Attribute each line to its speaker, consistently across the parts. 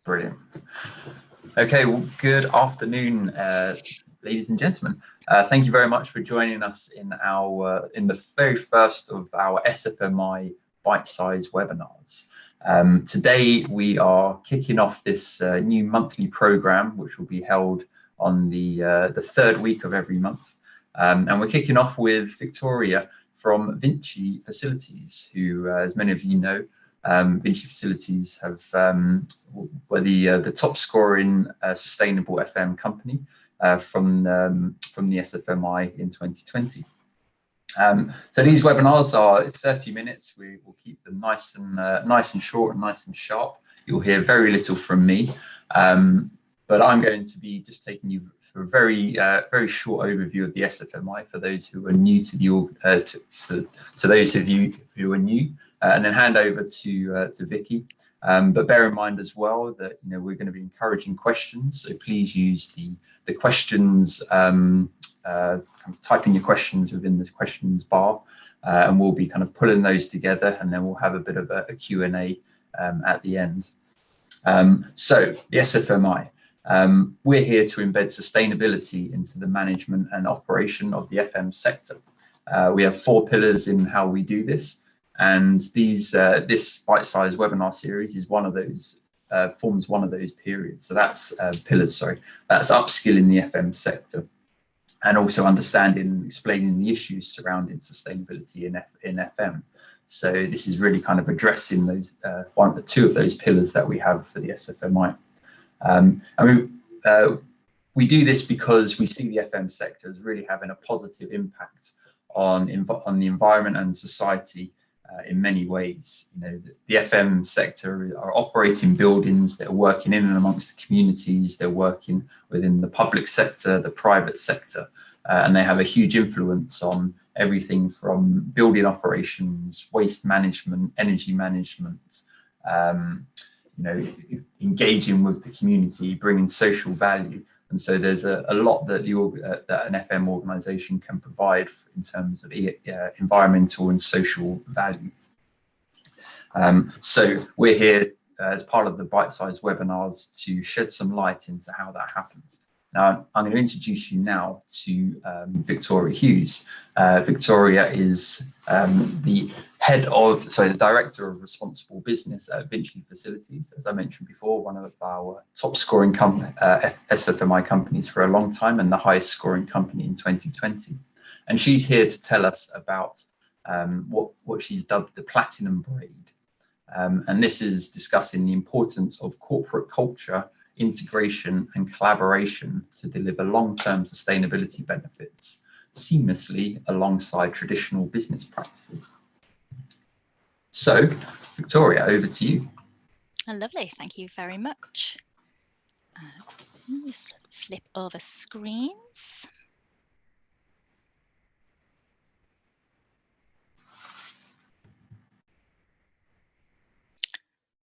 Speaker 1: Brilliant. Okay, well, good afternoon, ladies and gentlemen. Thank you very much for joining us in the very first of our SFMI bite-sized webinars. Today we are kicking off this new monthly program, which will be held on the third week of every month, and we're kicking off with Victoria from VINCI Facilities, who, as many of you know, VINCI Facilities were the top scoring sustainable FM company from the SFMI in 2020. So these webinars are 30 minutes. We will keep them nice and short and nice and sharp. You'll hear very little from me, but I'm going to be just taking you through a very short overview of the SFMI for those who are new to the to those of you who are new. And then hand over to Vicky. But bear in mind as well that we're going to be encouraging questions, so please use the questions, type in your questions within the questions bar, and we'll be kind of pulling those together, and then we'll have a bit of a Q&A at the end. So the SFMI, we're here to embed sustainability into the management and operation of the FM sector. We have 4 pillars in how we do this. And this bite-sized webinar series is one of those, forms one of those periods. So that's pillars, sorry. That's upskilling the FM sector and also understanding and explaining the issues surrounding sustainability in FM. So this is really kind of addressing those 2 of those pillars that we have for the SFMI. We do this because we see the FM sector as really having a positive impact on the environment and society. In many ways, the FM sector are operating buildings, they're working in and amongst the communities, they're working within the public sector, the private sector, and they have a huge influence on everything from building operations, waste management, energy management, engaging with the community, bringing social value. And so there's a lot that an FM organisation can provide in terms of environmental and social value. So we're here as part of the bite-sized webinars to shed some light into how that happens. Now, I'm going to introduce you now to Victoria Hughes. Victoria is the Director of Responsible Business at VINCI Facilities. As I mentioned before, one of our top scoring SFMI companies for a long time and the highest scoring company in 2020. And she's here to tell us about what she's dubbed the Platinum Braid. And this is discussing the importance of corporate culture, integration and collaboration to deliver long-term sustainability benefits seamlessly alongside traditional business practices. So, Victoria, over to you.
Speaker 2: Lovely, thank you very much. Just flip over screens.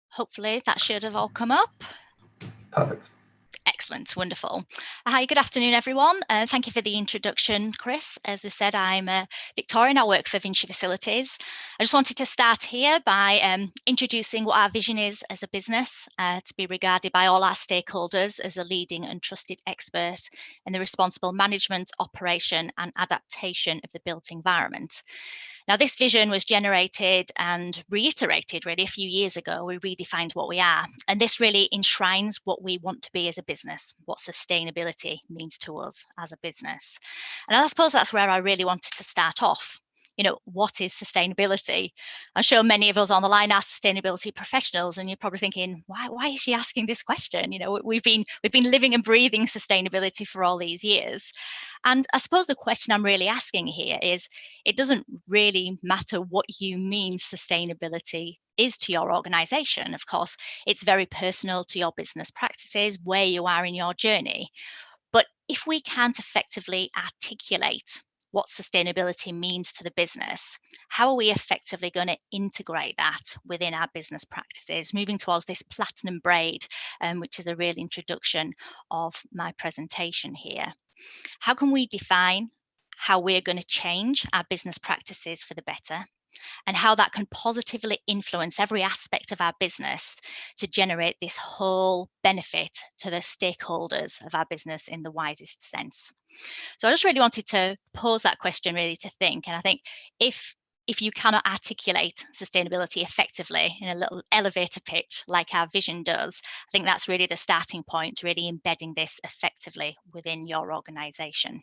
Speaker 2: Hopefully that should have all come up.
Speaker 1: Perfect.
Speaker 2: Excellent, wonderful. Hi, good afternoon, everyone. Thank you for the introduction, Chris. As I said, I'm Victoria and I work for VINCI Facilities. I just wanted to start here by introducing what our vision is as a business, to be regarded by all our stakeholders as a leading and trusted expert in the responsible management, operation and adaptation of the built environment. Now, this vision was generated and reiterated really a few years ago. We redefined what we are, and this really enshrines what we want to be as a business, what sustainability means to us as a business. And I suppose that's where I really wanted to start off. What is sustainability? I'm sure many of us on the line are sustainability professionals, and you're probably thinking, why is she asking this question? We've been living and breathing sustainability for all these years. And I suppose the question I'm really asking here is, it doesn't really matter what you mean sustainability is to your organization. Of course, it's very personal to your business practices, where you are in your journey. But if we can't effectively articulate what sustainability means to the business, how are we effectively going to integrate that within our business practices, moving towards this platinum braid, which is a real introduction of my presentation here. How can we define how we're going to change our business practices for the better? and how that can positively influence every aspect of our business to generate this whole benefit to the stakeholders of our business in the widest sense. So I just really wanted to pose that question really to think. And I think if you cannot articulate sustainability effectively in a little elevator pitch like our vision does, I think that's really the starting point to really embedding this effectively within your organization.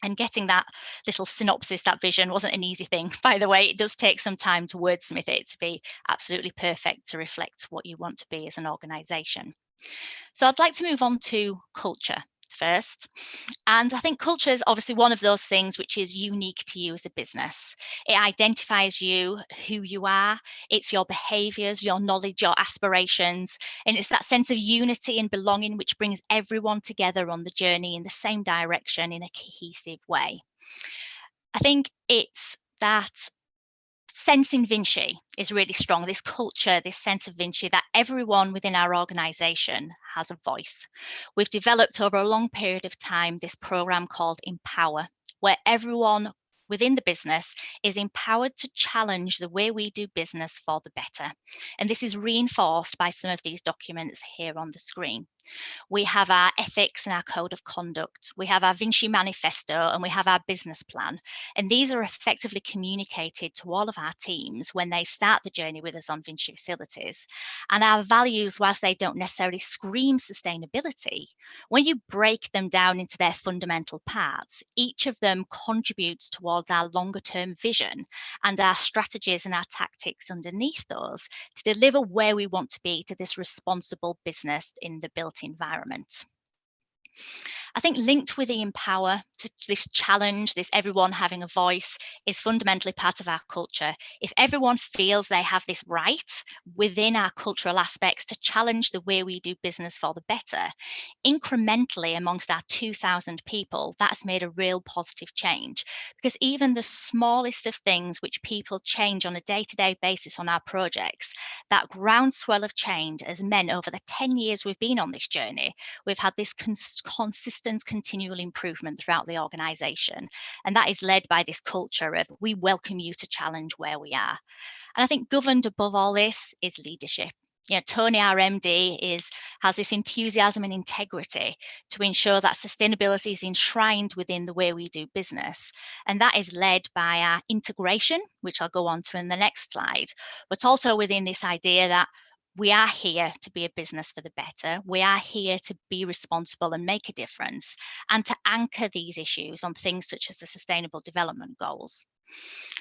Speaker 2: And getting that little synopsis, that vision, wasn't an easy thing, by the way. It does take some time to wordsmith it to be absolutely perfect to reflect what you want to be as an organization. So I'd like to move on to culture first. And I think culture is obviously one of those things which is unique to you as a business. It identifies you, who you are, it's your behaviors, your knowledge, your aspirations, and it's that sense of unity and belonging which brings everyone together on the journey in the same direction in a cohesive way. I think it's that sense in VINCI is really strong. This culture, this sense of VINCI, that everyone within our organization has a voice. We've developed over a long period of time this program called Empower, where everyone within the business is empowered to challenge the way we do business for the better. And this is reinforced by some of these documents here on the screen. We have our ethics and our code of conduct. We have our VINCI manifesto and we have our business plan. And these are effectively communicated to all of our teams when they start the journey with us on VINCI Facilities. And our values, whilst they don't necessarily scream sustainability, when you break them down into their fundamental parts, each of them contributes towards our longer term vision and our strategies and our tactics underneath those to deliver where we want to be to this responsible business in the built environment. I think linked with the Empower, to this challenge, this everyone having a voice, is fundamentally part of our culture. If everyone feels they have this right within our cultural aspects to challenge the way we do business for the better, incrementally amongst our 2,000 people, that's made a real positive change. Because even the smallest of things which people change on a day-to-day basis on our projects, that groundswell of change has meant over the 10 years we've been on this journey, we've had this consistent continual improvement throughout the organization. And that is led by this culture of we welcome you to challenge where we are. And I think governed above all this is leadership. You know, Tony, our MD, has this enthusiasm and integrity to ensure that sustainability is enshrined within the way we do business. And that is led by our integration, which I'll go on to in the next slide, but also within this idea that we are here to be a business for the better. We are here to be responsible and make a difference, and to anchor these issues on things such as the Sustainable Development Goals.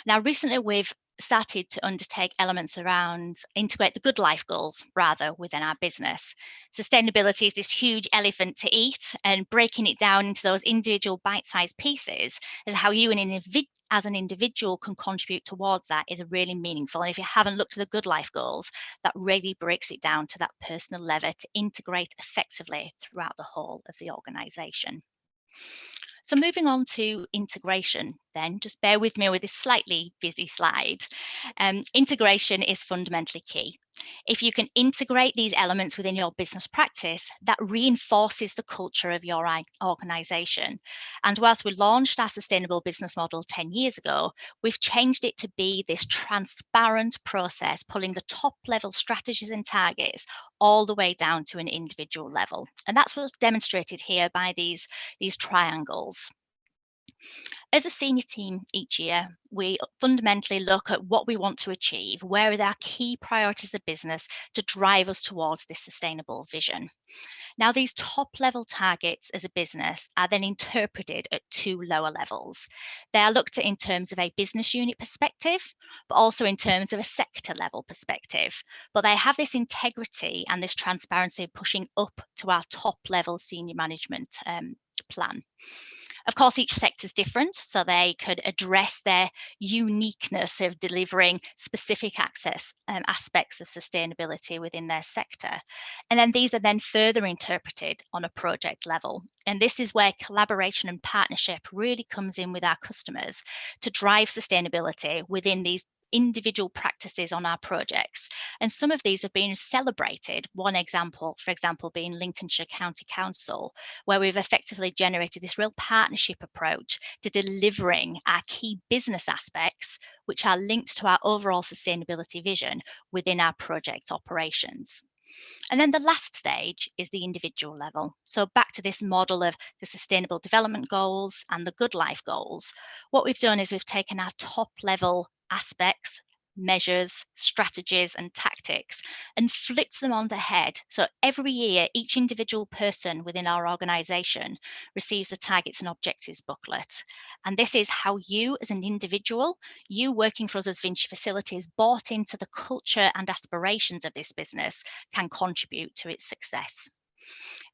Speaker 2: Now, recently we've started to undertake elements around integrate the good life goals rather within our business. Sustainability is this huge elephant to eat, and breaking it down into those individual bite-sized pieces is how you as an individual can contribute towards that is really meaningful. And if you haven't looked at the good life goals, that really breaks it down to that personal level to integrate effectively throughout the whole of the organization. So moving on to integration then, just bear with me with this slightly busy slide. Integration is fundamentally key. If you can integrate these elements within your business practice, that reinforces the culture of your organization. And whilst we launched our sustainable business model 10 years ago, we've changed it to be this transparent process, pulling the top level strategies and targets all the way down to an individual level. And that's what's demonstrated here by these triangles. As a senior team each year, we fundamentally look at what we want to achieve, where are our key priorities of business to drive us towards this sustainable vision. Now, these top level targets as a business are then interpreted at two lower levels. They are looked at in terms of a business unit perspective, but also in terms of a sector level perspective. But they have this integrity and this transparency pushing up to our top level senior management plan. Of course, each sector is different, so they could address their uniqueness of delivering specific aspects of sustainability within their sector. And then these are then further interpreted on a project level. And this is where collaboration and partnership really comes in with our customers to drive sustainability within these individual practices on our projects. And some of these have been celebrated. One example, for example, being Lincolnshire County Council, where we've effectively generated this real partnership approach to delivering our key business aspects, which are linked to our overall sustainability vision within our project operations. And then the last stage is the individual level. So back to this model of the Sustainable Development Goals and the Good Life Goals, what we've done is we've taken our top level aspects, measures, strategies, and tactics and flipped them on the head. So every year, each individual person within our organisation receives a targets and objectives booklet. And this is how you as an individual, you working for us as VINCI Facilities, bought into the culture and aspirations of this business, can contribute to its success.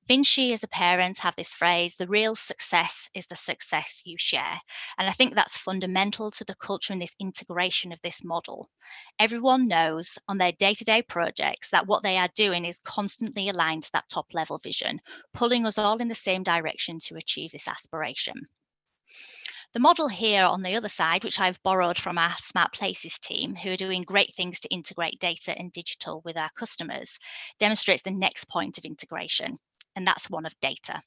Speaker 2: VINCI as a parent have this phrase, the real success is the success you share. And I think that's fundamental to the culture and this integration of this model. Everyone knows on their day-to-day projects that what they are doing is constantly aligned to that top level vision, pulling us all in the same direction to achieve this aspiration. The model here on the other side, which I've borrowed from our Smart Places team, who are doing great things to integrate data and digital with our customers, demonstrates the next point of integration, and that's one of data.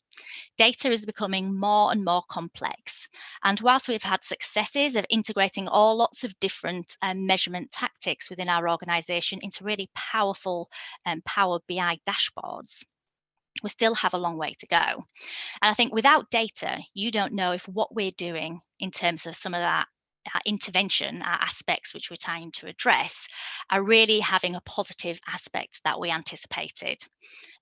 Speaker 2: Data is becoming more and more complex. And whilst we've had successes of integrating all lots of different measurement tactics within our organisation into really powerful Power BI dashboards, we still have a long way to go. And I think without data, you don't know if what we're doing in terms of some of that intervention, our aspects which we're trying to address, are really having a positive aspect that we anticipated.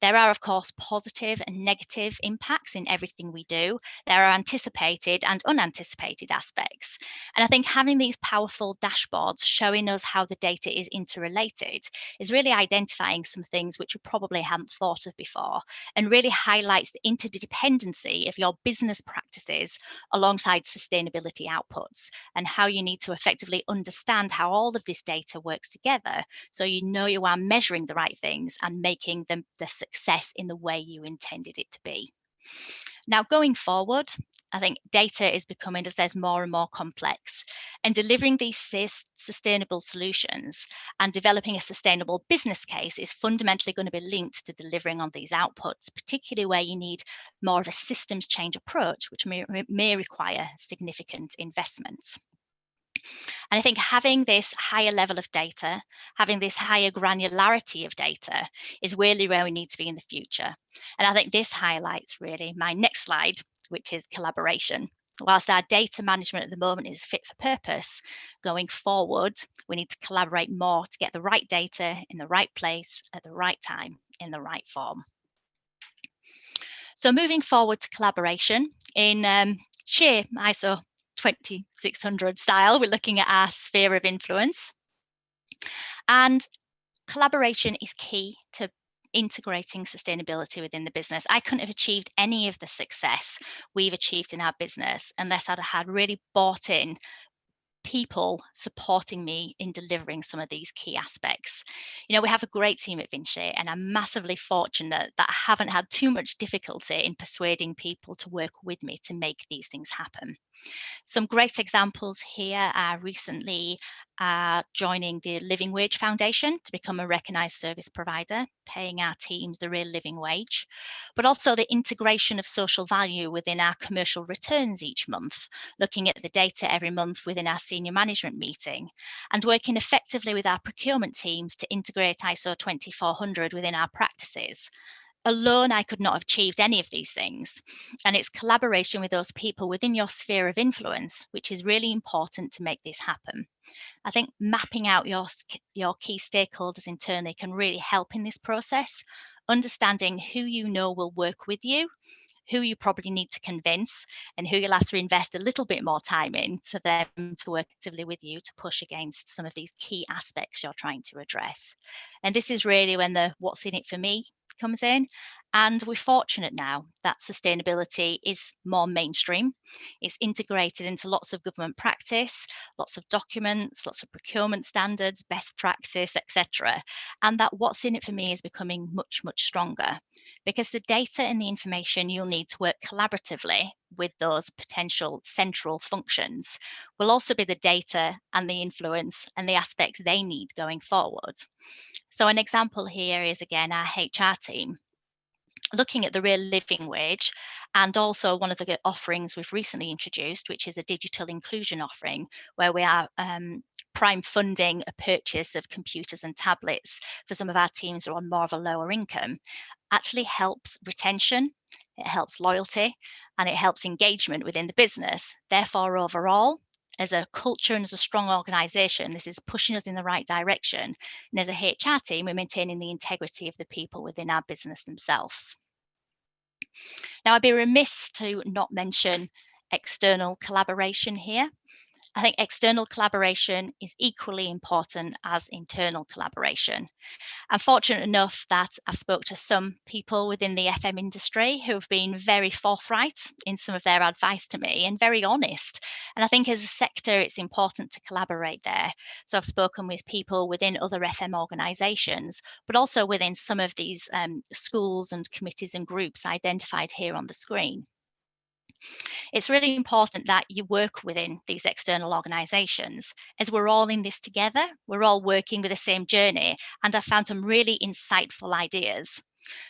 Speaker 2: There are, of course, positive and negative impacts in everything we do. There are anticipated and unanticipated aspects. And I think having these powerful dashboards showing us how the data is interrelated is really identifying some things which we probably hadn't thought of before, and really highlights the interdependency of your business practices alongside sustainability outputs, and how you need to effectively understand how all of this data works together so you know you are measuring the right things and making them the success in the way you intended it to be. Now, going forward, I think data is becoming, as there's more and more complex, and delivering these sustainable solutions and developing a sustainable business case is fundamentally going to be linked to delivering on these outputs, particularly where you need more of a systems change approach, which may require significant investments. And I think having this higher level of data, having this higher granularity of data is really where we need to be in the future. And I think this highlights really my next slide, which is collaboration. Whilst our data management at the moment is fit for purpose, going forward, we need to collaborate more to get the right data in the right place at the right time in the right form. So moving forward to collaboration in sheer ISO 2600 style, we're looking at our sphere of influence. And collaboration is key to integrating sustainability within the business. I couldn't have achieved any of the success we've achieved in our business unless I'd had really bought in people supporting me in delivering some of these key aspects. You know, we have a great team at VINCI, and I'm massively fortunate that I haven't had too much difficulty in persuading people to work with me to make these things happen. Some great examples here are recently joining the Living Wage Foundation to become a recognised service provider, paying our teams the real living wage, but also the integration of social value within our commercial returns each month, looking at the data every month within our senior management meeting, and working effectively with our procurement teams to integrate ISO 2400 within our practices. Alone, I could not have achieved any of these things. And it's collaboration with those people within your sphere of influence, which is really important to make this happen. I think mapping out your key stakeholders internally can really help in this process, understanding who you know will work with you, who you probably need to convince, and who you'll have to invest a little bit more time in to them to work actively with you to push against some of these key aspects you're trying to address. And this is really when the what's in it for me comes in. And we're fortunate now that sustainability is more mainstream. It's integrated into lots of government practice, lots of documents, lots of procurement standards, best practice, etc. And that what's in it for me is becoming much, much stronger, because the data and the information you'll need to work collaboratively with those potential central functions will also be the data and the influence and the aspects they need going forward. So an example here is, again, our HR team looking at the real living wage, and also one of the offerings we've recently introduced, which is a digital inclusion offering, where we are prime funding a purchase of computers and tablets for some of our teams who are on more of a lower income, actually helps retention, it helps loyalty, and it helps engagement within the business. Therefore, overall, as a culture and as a strong organisation, this is pushing us in the right direction. And as a HR team, we're maintaining the integrity of the people within our business themselves. Now, I'd be remiss to not mention external collaboration here. I think external collaboration is equally important as internal collaboration. I'm fortunate enough that I've spoke to some people within the FM industry who have been very forthright in some of their advice to me and very honest. And I think as a sector, it's important to collaborate there. So I've spoken with people within other FM organisations, but also within some of these schools and committees and groups identified here on the screen. It's really important that you work within these external organisations, as we're all in this together, we're all working with the same journey, and I've found some really insightful ideas.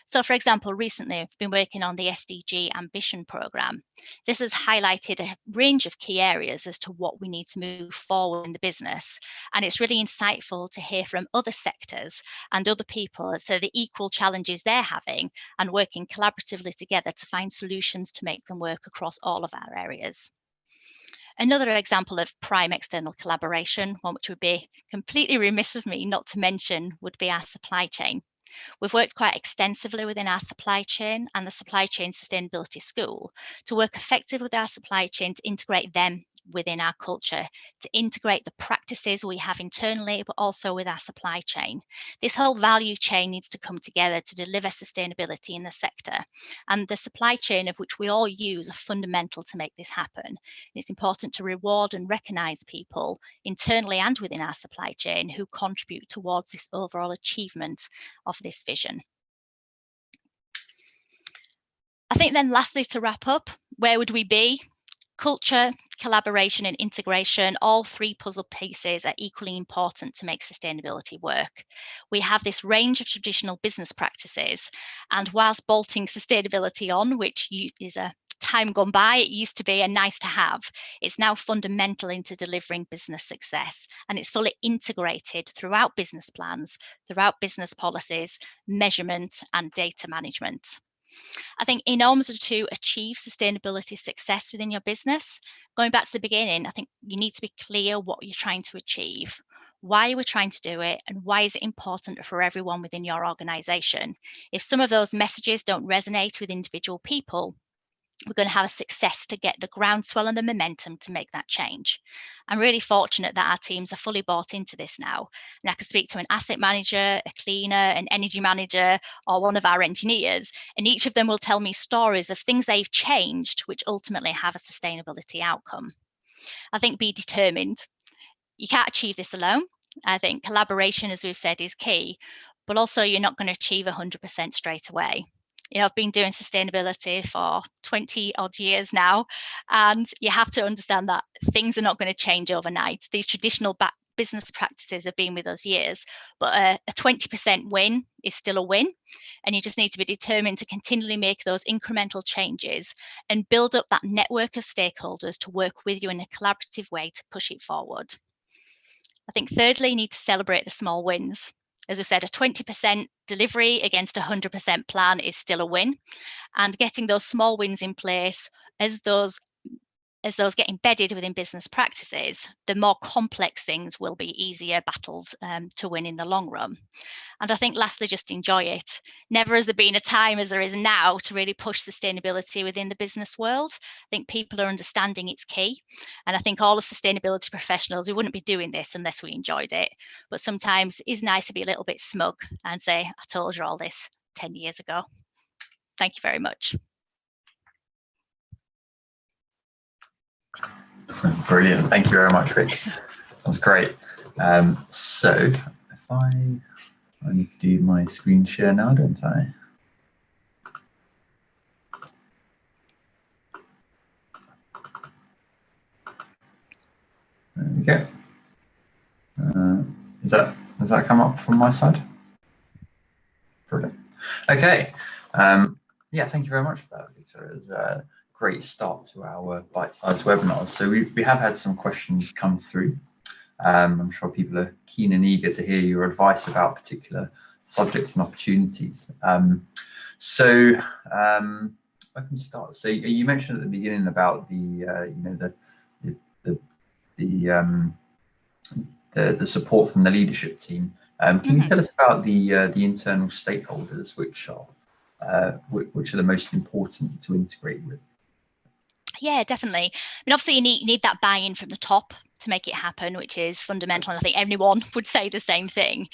Speaker 2: So, for example, recently I've been working on the SDG Ambition programme. This has highlighted a range of key areas as to what we need to move forward in the business. And it's really insightful to hear from other sectors and other people as to the equal challenges they're having and working collaboratively together to find solutions to make them work across all of our areas. Another example of prime external collaboration, one which would be completely remiss of me not to mention, would be our supply chain. We've worked quite extensively within our supply chain and the Supply Chain Sustainability School to work effectively with our supply chain to integrate them within our culture, to integrate the practices we have internally, but also with our supply chain. This whole value chain needs to come together to deliver sustainability in the sector. And the supply chain of which we all use are fundamental to make this happen. And it's important to reward and recognise people internally and within our supply chain who contribute towards this overall achievement of this vision. I think then lastly, to wrap up, where would we be? Culture, collaboration and integration, all three puzzle pieces are equally important to make sustainability work. We have this range of traditional business practices, and whilst bolting sustainability on, which is a time gone by, it used to be a nice to have, it's now fundamental into delivering business success, and it's fully integrated throughout business plans, throughout business policies, measurement and data management. I think in order to achieve sustainability success within your business, going back to the beginning, I think you need to be clear what you're trying to achieve, why we're trying to do it, and why is it important for everyone within your organization. If some of those messages don't resonate with individual people, we're going to have a success to get the groundswell and the momentum to make that change. I'm really fortunate that our teams are fully bought into this now. And I could speak to an asset manager, a cleaner, an energy manager, or one of our engineers, and each of them will tell me stories of things they've changed, which ultimately have a sustainability outcome. I think be determined. You can't achieve this alone. I think collaboration, as we've said, is key, but also you're not going to achieve 100% straight away. I've been doing sustainability for 20 odd years now, and you have to understand that things are not going to change overnight. These traditional business practices have been with us years, but a 20% win is still a win, and you just need to be determined to continually make those incremental changes and build up that network of stakeholders to work with you in a collaborative way to push it forward. I think thirdly, you need to celebrate the small wins. As we said, a 20% delivery against a 100% plan is still a win. And getting those small wins in place as those get embedded within business practices, the more complex things will be easier battles to win in the long run. And I think lastly, just enjoy it. Never has there been a time as there is now to really push sustainability within the business world. I think people are understanding it's key. And I think all the sustainability professionals, we wouldn't be doing this unless we enjoyed it. But sometimes it's nice to be a little bit smug and say, I told you all this 10 years ago. Thank you very much.
Speaker 1: Brilliant. Thank you very much, Rick. That's great. So if I need to do my screen share now, don't I? There we go. Does that come up from my side? Brilliant. Okay. Yeah, thank you very much for that, Victor. It was a great start to our bite-sized webinars. So we have had some questions come through. I'm sure people are keen and eager to hear your advice about particular subjects and opportunities. So I can start. So you mentioned at the beginning about the support from the leadership team. Can you tell us about the internal stakeholders, which are the most important to integrate with?
Speaker 2: Yeah, definitely. I mean, obviously you need that buy-in from the top to make it happen, which is fundamental. And I think anyone would say the same thing.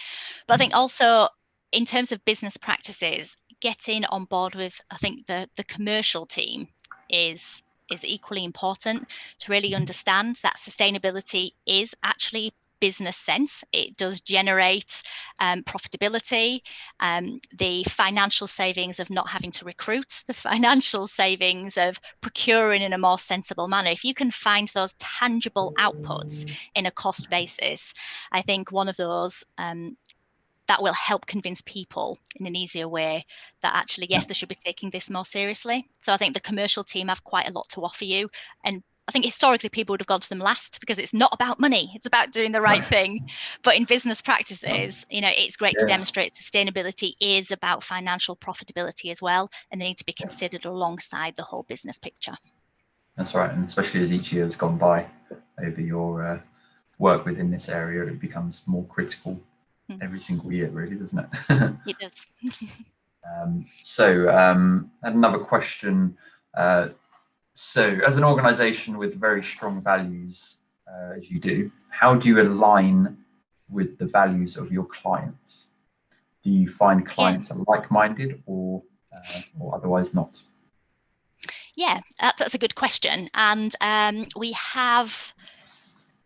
Speaker 2: But I think also in terms of business practices, getting on board with, I think the commercial team is equally important to really understand that sustainability is actually business sense. It does generate profitability, the financial savings of not having to recruit, the financial savings of procuring in a more sensible manner. If you can find those tangible outputs in a cost basis, I think one of those that will help convince people in an easier way that actually, yes, they should be taking this more seriously. So I think the commercial team have quite a lot to offer you. And I think historically people would have gone to them last because it's not about money, it's about doing the right thing. But in business practices, it's great to demonstrate sustainability is about financial profitability as well, and they need to be considered alongside the whole business picture.
Speaker 1: That's right, and especially as each year has gone by over your work within this area, it becomes more critical every single year, really, doesn't it?
Speaker 2: It does.
Speaker 1: Another question. So as an organization with very strong values, as you do, how do you align with the values of your clients? Do you find clients are like-minded or otherwise not?
Speaker 2: Yeah, that's a good question. And we have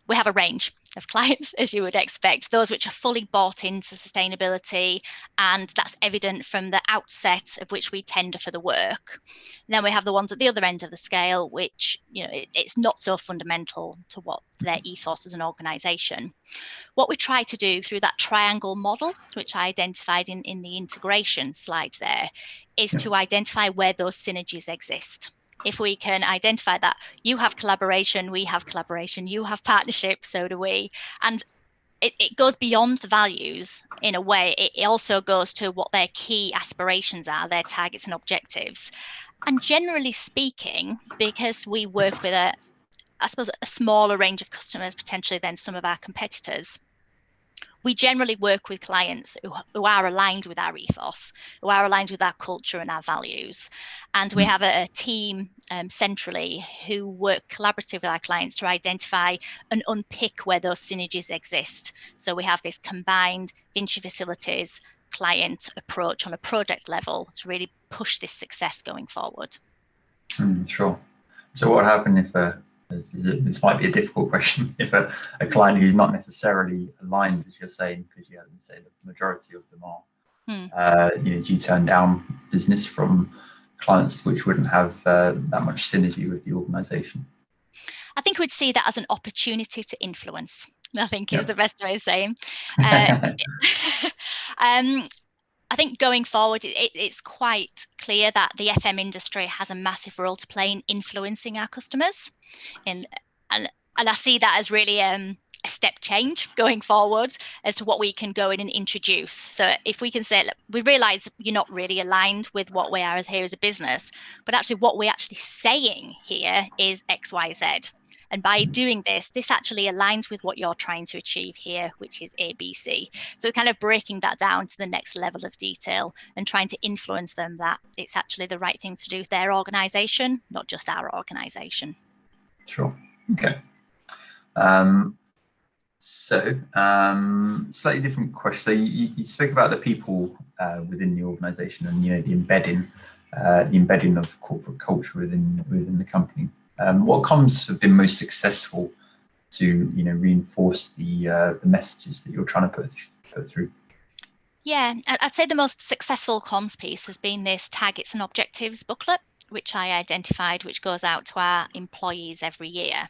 Speaker 2: a range of clients, as you would expect, those which are fully bought into sustainability, and that's evident from the outset of which we tender for the work. And then we have the ones at the other end of the scale, which it's not so fundamental to what their ethos as an organisation. What we try to do through that triangle model, which I identified in the integration slide there, is to identify where those synergies exist. If we can identify that you have collaboration, we have collaboration, you have partnership, so do we. And it goes beyond the values in a way. It also goes to what their key aspirations are, their targets and objectives. And generally speaking, because we work with a smaller range of customers potentially than some of our competitors, we generally work with clients who are aligned with our ethos, who are aligned with our culture and our values. And we have a team centrally who work collaboratively with our clients to identify and unpick where those synergies exist. So we have this combined VINCI Facilities client approach on a project level to really push this success going forward.
Speaker 1: Sure. So what happened if this might be a difficult question, if a client who's not necessarily aligned, as you're saying, because you haven't said the majority of them are, do you turn down business from clients which wouldn't have that much synergy with the organisation?
Speaker 2: I think we'd see that as an opportunity to influence, I think is the best way of saying. I think going forward, it's quite clear that the FM industry has a massive role to play in influencing our customers. And I see that as really a step change going forward as to what we can go in and introduce. So if we can say, look, we realise you're not really aligned with what we are here as a business, but actually what we're actually saying here is X, Y, Z. And by doing this actually aligns with what you're trying to achieve here, which is A, B, C. So kind of breaking that down to the next level of detail and trying to influence them that it's actually the right thing to do with their organisation, not just our organisation.
Speaker 1: Sure. Okay. Slightly different question. So you spoke about the people within the organisation and the embedding the embedding of corporate culture within the company. What comms have been most successful to reinforce the messages that you're trying to put through?
Speaker 2: Yeah, I'd say the most successful comms piece has been this targets and objectives booklet, which I identified, which goes out to our employees every year.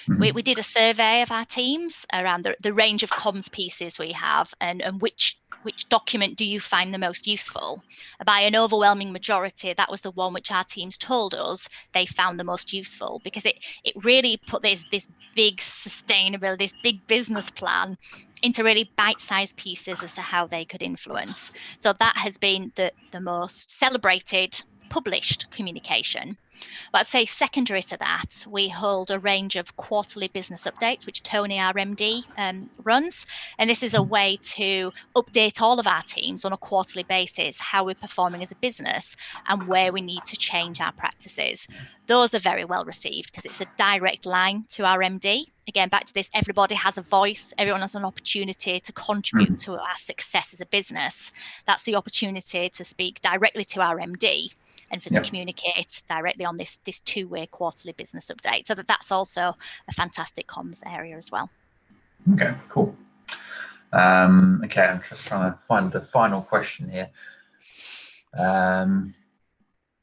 Speaker 1: Mm-hmm.
Speaker 2: We did a survey of our teams around the range of comms pieces we have and which document do you find the most useful. By an overwhelming majority, that was the one which our teams told us they found the most useful, because it really put this big sustainability, this big business plan into really bite-sized pieces as to how they could influence. So that has been the most celebrated published communication. But I'd say secondary to that, we hold a range of quarterly business updates, which Tony, our MD, runs. And this is a way to update all of our teams on a quarterly basis, how we're performing as a business and where we need to change our practices. Those are very well received because it's a direct line to our MD. Again, back to this, everybody has a voice, everyone has an opportunity to contribute to our success as a business. That's the opportunity to speak directly to our MD and to communicate directly on this two-way quarterly business update. So that's also a fantastic comms area as well.
Speaker 1: Okay, cool. Okay, I'm just trying to find the final question here.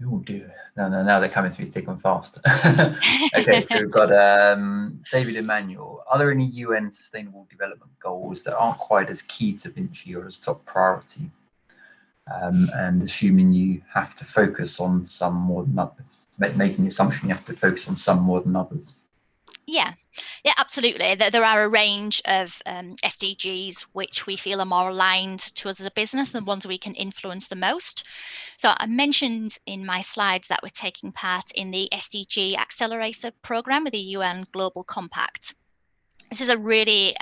Speaker 1: Oh dear, no, now they're coming through thick and fast. Okay, so we've got David Emmanuel. Are there any UN Sustainable Development Goals that aren't quite as key to VINCI or as top priority? And assuming you have to focus on some more than others, making the assumption you have to focus on some more than others.
Speaker 2: Yeah, absolutely. There are a range of SDGs which we feel are more aligned to us as a business, the ones we can influence the most. So I mentioned in my slides that we're taking part in the SDG Accelerator program with the UN Global Compact. This is a really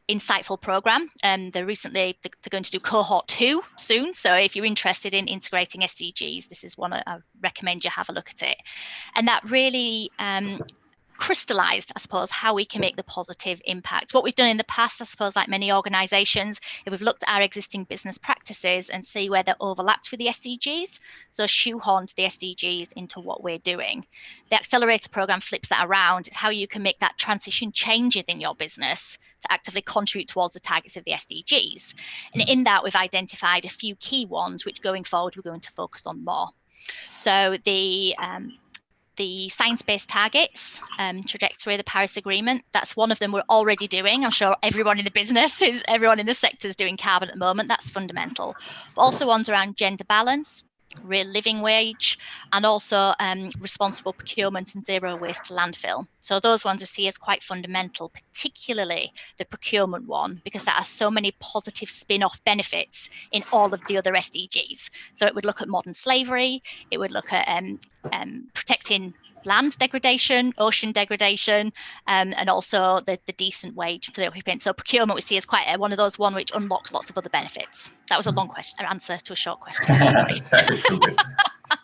Speaker 2: insightful program. They're going to do cohort 2 soon. So if you're interested in integrating SDGs, this is one I recommend you have a look at it. And that really crystallized, I suppose, how we can make the positive impact. What we've done in the past, I suppose, like many organizations, if we've looked at our existing business practices and see where they're overlapped with the SDGs, so shoehorned the SDGs into what we're doing. The accelerator program flips that around. It's how you can make that transition change within your business to actively contribute towards the targets of the SDGs. And in that, we've identified a few key ones, which going forward, we're going to focus on more. So the science-based targets, trajectory, the Paris Agreement, that's one of them we're already doing. I'm sure everyone in the business, everyone in the sector is doing carbon at the moment. That's fundamental. But also ones around gender balance, real living wage, and also responsible procurement and zero waste to landfill. So those ones we see as quite fundamental, particularly the procurement one, because there are so many positive spin-off benefits in all of the other SDGs. So it would look at modern slavery, it would look at protecting land degradation, ocean degradation, and also the decent wage for the occupant. So procurement we see as quite one of those which unlocks lots of other benefits. That was a long answer to a short question.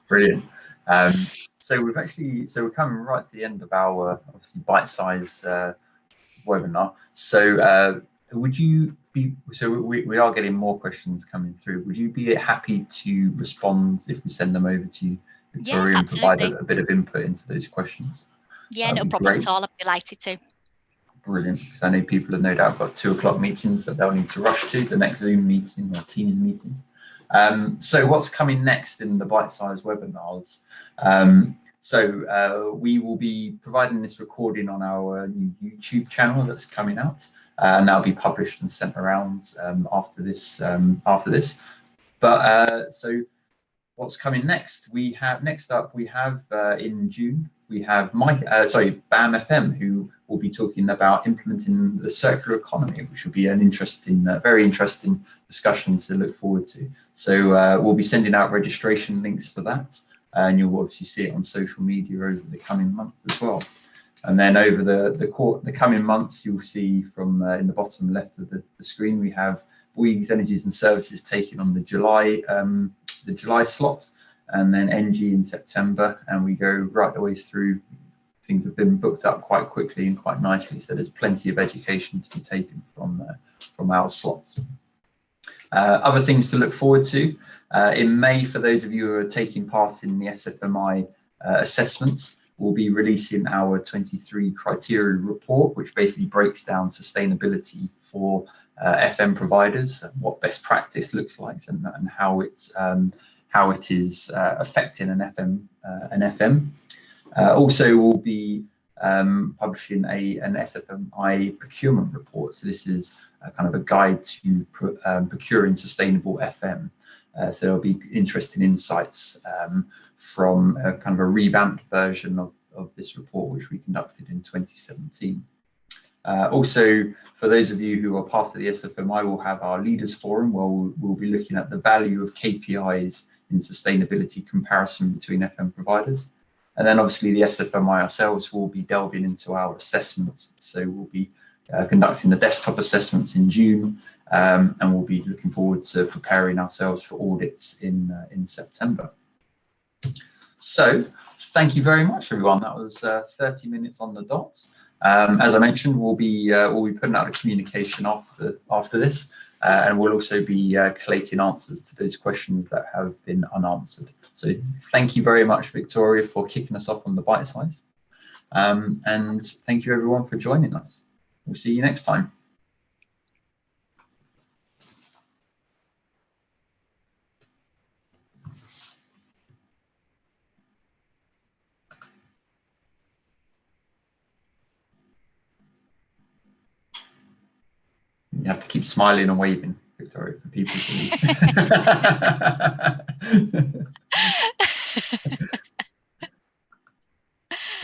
Speaker 1: Brilliant. So we're coming right to the end of our obviously bite-sized webinar. So we are getting more questions coming through. Would you be happy to respond if we send them over to you, Victoria, and provide a bit of input into those questions?
Speaker 2: Yeah, no problem at all. I'm delighted to.
Speaker 1: Brilliant, because I know people have no doubt got 2 o'clock meetings that they'll need to rush to, the next Zoom meeting or Teams meeting. So what's coming next in the bite-sized webinars? So we will be providing this recording on our new YouTube channel that's coming out, and that'll be published and sent around after this. But so what's coming next? Next up we have in June we have BAM FM, who will be talking about implementing the circular economy, which will be an interesting, very interesting discussion to look forward to. So we'll be sending out registration links for that, and you'll obviously see it on social media over the coming month as well. And then over the coming months, you'll see from in the bottom left of the screen, we have Hughes Energies and Services taking on the July slot, and then NG in September, and we go right the way through. Things have been booked up quite quickly and quite nicely, so there's plenty of education to be taken from our slots. Other things to look forward to. In May, for those of you who are taking part in the SFMI assessments, we'll be releasing our 23 criteria report, which basically breaks down sustainability for FM providers, and what best practice looks like, and how it is affecting an FM. Also, we'll be publishing an SFMI procurement report. So this is kind of a guide to procuring sustainable FM. So there'll be interesting insights from a kind of a revamped version of this report, which we conducted in 2017. Also, for those of you who are part of the SFMI, we'll have our leaders forum where we'll be looking at the value of KPIs in sustainability comparison between FM providers. And then obviously the SFMI ourselves will be delving into our assessments. So we'll be conducting the desktop assessments in June, and we'll be looking forward to preparing ourselves for audits in September. So thank you very much, everyone. That was 30 minutes on the dot. As I mentioned, we'll be putting out a communication after this, and we'll also be collating answers to those questions that have been unanswered. So thank you very much, Victoria, for kicking us off on the Bitesize. And thank you, everyone, for joining us. We'll see you next time. You have to keep smiling and waving, Victoria, for people to leave.